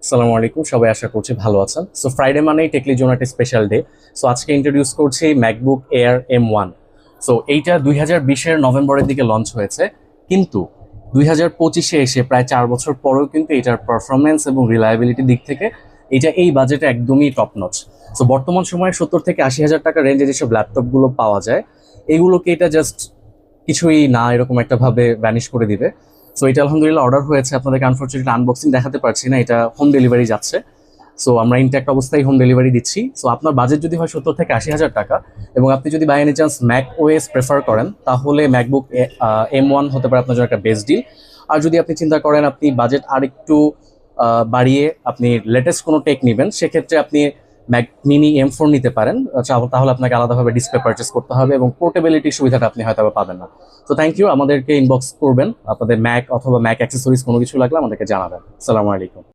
আসসালামু আলাইকুম, সবাই আশা করছি ভালো আছেন। সো ফ্রাইডে মানেই টেকলির জন্য একটা স্পেশাল ডে। সো আজকে ইন্ট্রোডিউস করছি ম্যাকবুক এয়ার M1। সো এইটা 2020-এর নভেম্বরের দিকে লঞ্চ হয়েছে, কিন্তু 2025-এ এসে প্রায় 4 বছর পরেও কিন্তু এটার পারফরমেন্স এবং রিলায়েবিলিটির দিক থেকে এটা এই বাজেটে একদমই টপ নচ। সো বর্তমান সময়ে 70 থেকে 80 হাজার টাকা রেঞ্জে যেসব ল্যাপটপগুলো পাওয়া যায়, এগুলোকে এটা জাস্ট কিছুই না এরকম একটা ভাবে ভ্যানিশ করে দিবে। সো এটা আলহামদুলিল্লাহ অর্ডার হয়েছে, আপনাদেরকে আনফর্চুনেটলি আনবক্সিং দেখাতে পারছি না, এটা হোম ডেলিভারি যাচ্ছে। সো আমরা ইনট্যাক্ট অবস্থায় হোম ডেলিভারি দিচ্ছি। সো আপনার বাজেট যদি হয় 70 থেকে 80 হাজার টাকা এবং আপনি যদি by any chance Mac OS prefer করেন, তাহলে ম্যাকবুক M1 হতে পারে আপনার জন্য একটা বেস্ট ডিল। আর যদি আপনি চিন্তা করেন আপনি বাজেট আর একটু বাড়িয়ে আপনি লেটেস্ট কোনো টেক নেবেন, সেক্ষেত্রে আপনি ম্যাক মিনি M4 নিতে পারেন। তাহলে আপনাকে আলাদাভাবে ডিসপ্লে পারচেস করতে হবে এবং পোর্টেবিলিটির সুবিধাটা আপনি হয়তো পাবেন না। তো থ্যাংক ইউ, আমাদেরকে ইনবক্স করবেন আপনাদের ম্যাক অথবা ম্যাক অ্যাক্সেসরিজ কোনো কিছু লাগলে আমাদেরকে জানাবেন। আসসালামু আলাইকুম।